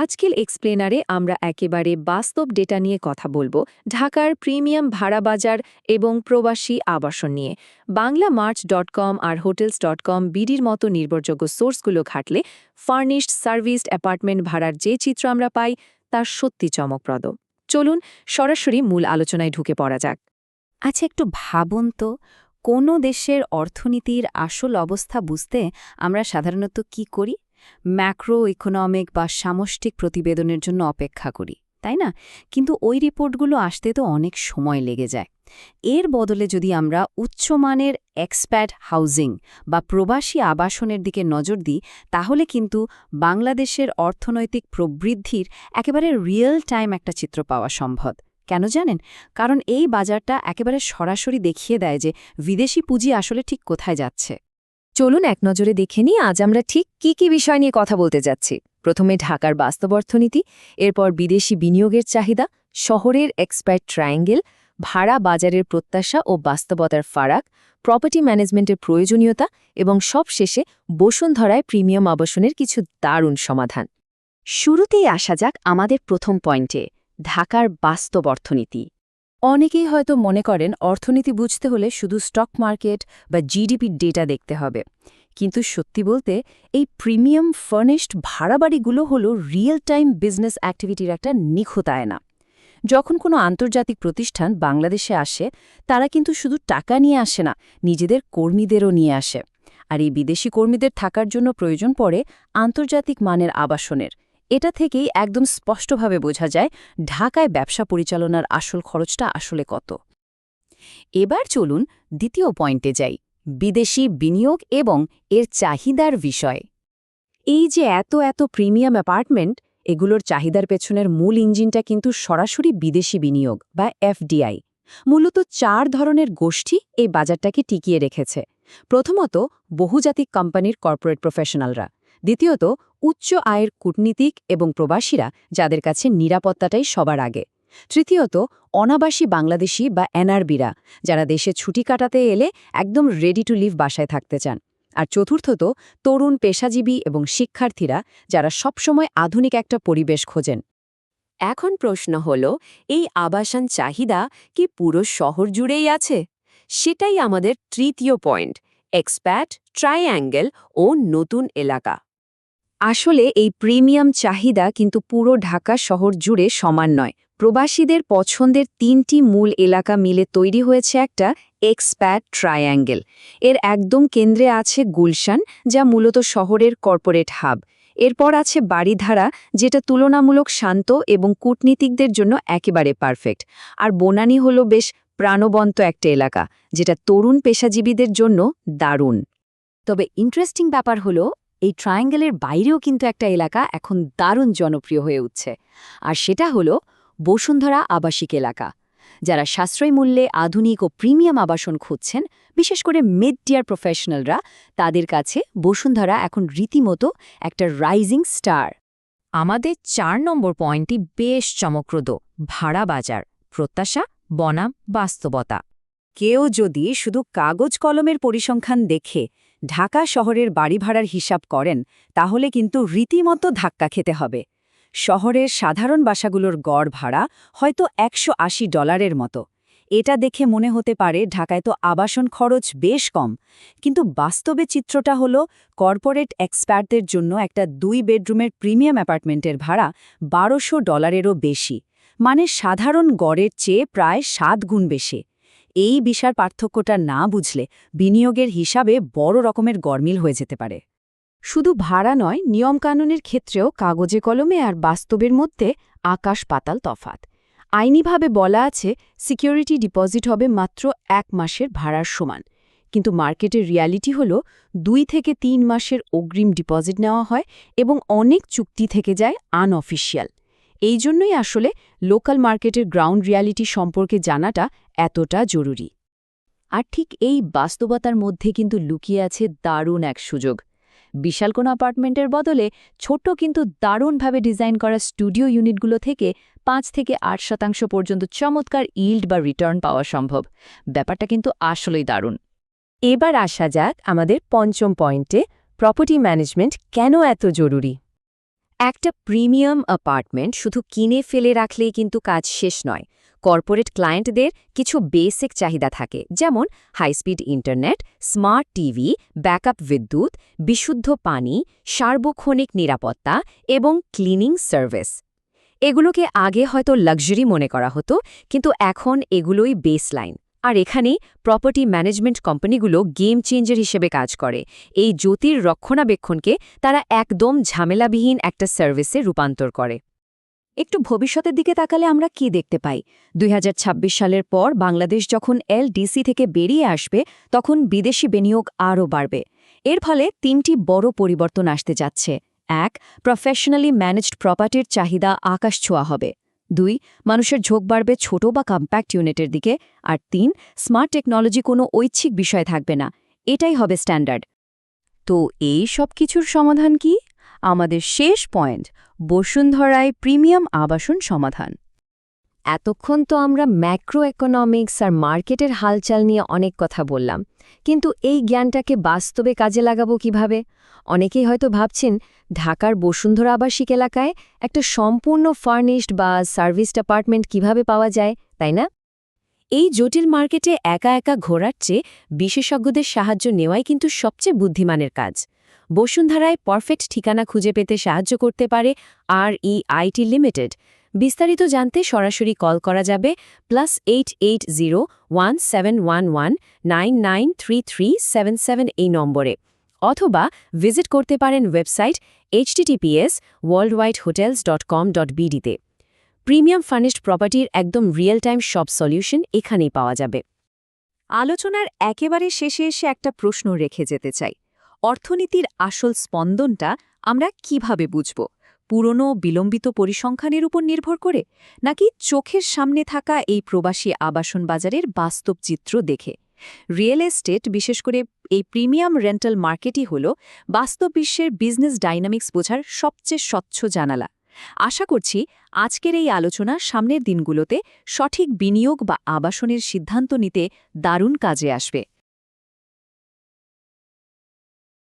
আজকের এক্সপ্লেনারে আমরা একেবারে বাস্তব ডেটা নিয়ে কথা বলবো ঢাকার প্রিমিয়াম ভাড়া বাজার এবং প্রবাসী আবাসন নিয়ে বাংলামার্চ.com আর hotels.com বিডির মতো নির্ভরযোগ্য সোর্সগুলো ঘাটলে ফার্নিশড সার্ভিসড অ্যাপার্টমেন্ট ভাড়ার যে চিত্র আমরা পাই তা সত্যি চমকপ্রদ। চলুন সরাসরি মূল আলোচনায় ঢুকে পড়া যাক। আচ্ছা, একটু ভাবুন তো, কোনো দেশের অর্থনীতির আসল অবস্থা বুঝতে আমরা সাধারণত কি করি? ম্যাক্রো ইকোনমিক বা সামষ্টিক প্রতিবেদনের জন্য অপেক্ষা করি, তাই না? কিন্তু ওই রিপোর্টগুলো আসতে তো অনেক সময় লেগে যায়। এর বদলে যদি আমরা উচ্চমানের এক্সপ্যাট হাউজিং বা প্রবাসী আবাসনের দিকে নজর দিই, তাহলে কিন্তু বাংলাদেশের অর্থনৈতিক প্রবৃদ্ধির একেবারে রিয়েল টাইম একটা চিত্র পাওয়া সম্ভব। কেন জানেন? কারণ এই বাজারটা একেবারে সরাসরি দেখিয়ে দেয় যে বিদেশি পুঁজি আসলে ঠিক কোথায় যাচ্ছে। চলুন এক নজরে দেখে নিই আজ আমরা ঠিক কি বিষয় নিয়ে কথা বলতে যাচ্ছি। প্রথমে ঢাকার বাস্তব অর্থনীতি, এরপর বিদেশি বিনিয়োগের চাহিদা, শহরের এক্সপ্যাট ট্রায়াঙ্গেল, ভাড়া বাজারের প্রত্যাশা ও বাস্তবতার ফারাক, প্রপার্টি ম্যানেজমেন্টের প্রয়োজনীয়তা এবং সবশেষে বসুন্ধরায় প্রিমিয়াম আবাসনের কিছু দারুণ সমাধান। শুরুতেই আসা যাক আমাদের প্রথম পয়েন্টে, ঢাকার বাস্তব অর্থনীতি। অনেকেই হয়তো মনে করেন অর্থনীতি বুঝতে হলে শুধু স্টক মার্কেট বা জিডিপির ডেটা দেখতে হবে, কিন্তু সত্যি বলতে এই প্রিমিয়াম ফার্নিশড ভাড়া বাড়িগুলো হলো রিয়েল টাইম বিজনেস অ্যাক্টিভিটির একটা নিখুঁত আয়না। যখন কোনো আন্তর্জাতিক প্রতিষ্ঠান বাংলাদেশে আসে, তারা কিন্তু শুধু টাকা নিয়ে আসে না, নিজেদের কর্মীদেরও নিয়ে আসে। আর এই বিদেশি কর্মীদের থাকার জন্য প্রয়োজন পড়ে আন্তর্জাতিক মানের আবাসনের। এটা থেকেই একদম স্পষ্টভাবে বোঝা যায় ঢাকায় ব্যবসা পরিচালনার আসল খরচটা আসলে কত। এবার চলুন দ্বিতীয় পয়েন্টে যাই, বিদেশি বিনিয়োগ এবং এর চাহিদার বিষয়। এই যে এত প্রিমিয়াম অ্যাপার্টমেন্ট, এগুলোর চাহিদার পেছনের মূল ইঞ্জিনটা কিন্তু সরাসরি বিদেশি বিনিয়োগ বা এফডিআই। মূলত 4 ধরনের গোষ্ঠী এই বাজারটাকে টিকিয়ে রেখেছে। প্রথমত, বহুজাতিক কোম্পানির কর্পোরেট প্রফেশনালরা। দ্বিতীয়ত, উচ্চ আয়ের কূটনীতিক এবং প্রবাসীরা, যাদের কাছে নিরাপত্তাটাই সবার আগে। তৃতীয়ত, অনাবাসী বাংলাদেশি বা এনআরবিরা, যারা দেশে ছুটি কাটাতে এলে একদম রেডি টু লিভ বাসায় থাকতে চান। আর চতুর্থত, তরুণ পেশাজীবী এবং শিক্ষার্থীরা, যারা সবসময় আধুনিক একটা পরিবেশ খোঁজেন। এখন প্রশ্ন হল, এই আবাসন চাহিদা কি পুরো শহর জুড়েই আছে? সেটাই আমাদের তৃতীয় পয়েন্ট, এক্সপ্যাট ট্রায়াঙ্গেল ও নতুন এলাকা। আসলে এই প্রিমিয়াম চাহিদা কিন্তু পুরো ঢাকা শহর জুড়ে সমান নয়। প্রবাসীদের পছন্দের 3টি মূল এলাকা মিলে তৈরি হয়েছে একটা এক্সপ্যাট ট্রায়াঙ্গেল। এর একদম কেন্দ্রে আছে গুলশান, যা মূলত শহরের কর্পোরেট হাব। এরপর আছে বাড়িধারা, যেটা তুলনামূলক শান্ত এবং কূটনীতিকদের জন্য একেবারে পারফেক্ট। আর বনানী হলো বেশ প্রাণবন্ত একটা এলাকা, যেটা তরুণ পেশাজীবীদের জন্য দারুণ। তবে ইন্টারেস্টিং ব্যাপার হলো, এই ট্রায়াঙ্গেলের বাইরেও কিন্তু একটা এলাকা এখন দারুণ জনপ্রিয় হয়ে উঠছে, আর সেটা হলো বসুন্ধরা আবাসিক এলাকা। যারা সাশ্রয়ী মূল্যে আধুনিক ও প্রিমিয়াম আবাসন খুঁজছেন, বিশেষ করে মিড টিয়ার প্রফেশনালরা, তাদের কাছে বসুন্ধরা এখন রীতিমতো একটা রাইজিং স্টার। আমাদের 4 নম্বর পয়েন্টটি বেশ চমকপ্রদ, ভাড়া বাজার, প্রত্যাশা বনাম বাস্তবতা। কেউ যদি শুধু কাগজ কলমের পরিসংখ্যান দেখে ঢাকা শহরের বাড়ি ভাড়ার হিসাব করেন, তাহলে কিন্তু রীতিমতো ধাক্কা খেতে হবে। শহরের সাধারণ বাসাগুলোর গড় ভাড়া হয়তো $180 মতো। এটা দেখে মনে হতে পারে ঢাকায় তো আবাসন খরচ বেশ কম, কিন্তু বাস্তবে চিত্রটা হলো কর্পোরেট এক্সপার্টদের জন্য একটা 2 বেডরুমের প্রিমিয়াম অ্যাপার্টমেন্টের ভাড়া $1200-এরও বেশি, মানে সাধারণ গড়ের চেয়ে প্রায় 7 গুণ বেশি। এই বিশাল পার্থক্যটা না বুঝলে বিনিয়োগের হিসাবে বড় রকমের গরমিল হয়ে যেতে পারে। শুধু ভাড়া নয়, নিয়মকানুনের ক্ষেত্রেও কাগজে কলমে আর বাস্তবের মধ্যে আকাশ পাতাল তফাত। আইনিভাবে বলা আছে সিকিউরিটি ডিপোজিট হবে মাত্র 1 মাসের ভাড়ার সমান, কিন্তু মার্কেটের রিয়ালিটি হল 2 থেকে 3 মাসের অগ্রিম ডিপোজিট নেওয়া হয় এবং অনেক চুক্তি থেকে যায় আনঅফিসিয়াল। এই জন্যই আসলে লোকাল মার্কেটের গ্রাউন্ড রিয়ালিটি সম্পর্কে জানাটা এতটা জরুরি। আর ঠিক এই বাস্তবতার মধ্যে কিন্তু লুকিয়ে আছে দারুণ এক সুযোগ। বিশাল কোনো অ্যাপার্টমেন্টের বদলে ছোট কিন্তু দারুণভাবে ডিজাইন করা স্টুডিও ইউনিটগুলো থেকে 5 থেকে 8% পর্যন্ত চমৎকার ইল্ড বা রিটার্ন পাওয়া সম্ভব। ব্যাপারটা কিন্তু আসলেই দারুণ। এবার আসা যাক আমাদের পঞ্চম পয়েন্টে, প্রপার্টি ম্যানেজমেন্ট কেন এত জরুরি। একটা প্রিমিয়াম অ্যাপার্টমেন্ট শুধু কিনে ফেলে রাখলেই কিন্তু কাজ শেষ নয়। কর্পোরেট ক্লায়েন্টদের কিছু বেসিক চাহিদা থাকে, যেমন high-speed internet, smart TV, backup বিদ্যুৎ, বিশুদ্ধ পানি, সার্বক্ষণিক নিরাপত্তা এবং ক্লিনিং সার্ভিস। এগুলোকে আগে হয়তো লাক্সারি মনে করা হতো, কিন্তু এখন এগুলোই বেসলাইন। আর এখানেই প্রপার্টি ম্যানেজমেন্ট কোম্পানিগুলো গেম চেঞ্জার হিসেবে কাজ করে। এই জ্যোতির রক্ষণাবেক্ষণকে তারা একদম ঝামেলাবিহীন একটা সার্ভিসে রূপান্তর করে। একটু ভবিষ্যতের দিকে তাকালে আমরা কি দেখতে পাই? ২০২৬ সালের পর বাংলাদেশ যখন এলডিসি থেকে বেরিয়ে আসবে, তখন বিদেশি বিনিয়োগ আরও বাড়বে। এর ফলে ৩টি বড় পরিবর্তন আসতে যাচ্ছে। ১. প্রফেশনালি ম্যানেজড প্রপার্টির চাহিদা আকাশ ছোঁয়া হবে। ২. মানুষের ঝোঁক বাড়বে ছোট বা কম্প্যাক্ট ইউনিটের দিকে। আর ৩. স্মার্ট টেকনোলজি কোনো ঐচ্ছিক বিষয় থাকবে না, এটাই হবে স্ট্যান্ডার্ড। তো এই সব কিছুর সমাধান কি? আমাদের শেষ পয়েন্ট, বসুন্ধরায় প্রিমিয়াম আবাসন সমাধান। এতক্ষণ তো আমরা ম্যাক্রো ইকোনমিক্স আর মার্কেটের হালচাল নিয়ে অনেক কথা বললাম, কিন্তু এই জ্ঞানটাকে বাস্তবে কাজে লাগাবো কিভাবে? অনেকেই হয়তো ভাবছেন, ঢাকার বসুন্ধরা আবাসিক এলাকায় একটা সম্পূর্ণ ফার্নিশড বা সার্ভিসড অ্যাপার্টমেন্ট কিভাবে পাওয়া যায়, তাই না? এই জটিল মার্কেটে একা একা ঘোরার চেয়ে বিশেষজ্ঞদের সাহায্য নেওয়াই কিন্তু সবচেয়ে বুদ্ধিমানের কাজ। বসুন্ধরায় পারফেক্ট ঠিকানা খুঁজে পেতে সাহায্য করতে পারে REIT লিমিটেড। বিস্তারিত জানতে সরাসরি কল করা যাবে +880171199337 এই নম্বরে, অথবা ভিজিট করতে পারেন ওয়েবসাইট https://worldwidehotels.com.bd-তে। প্রিমিয়াম ফার্নিশড প্রপার্টির একদম রিয়েল টাইম সব সলিউশন এখানেই পাওয়া যাবে। আলোচনার একেবারে শেষে এসে একটা প্রশ্ন রেখে যেতে চাই। অর্থনীতির আসল স্পন্দনটা আমরা কিভাবে বুঝব? পুরনো বিলম্বিত পরিসংখ্যানের উপর নির্ভর করে, নাকি চোখের সামনে থাকা এই প্রবাসী আবাসন বাজারের বাস্তব চিত্র দেখে? রিয়েল এস্টেট, বিশেষ করে এই প্রিমিয়াম রেন্টাল মার্কেটই হল বাস্তব বিশ্বের বিজনেস ডাইনামিক্স বোঝার সবচেয়ে স্বচ্ছ জানালা। আশা করছি আজকের এই আলোচনা সামনের দিনগুলোতে সঠিক বিনিয়োগ বা আবাসনের সিদ্ধান্ত নিতে দারুণ কাজে আসবে।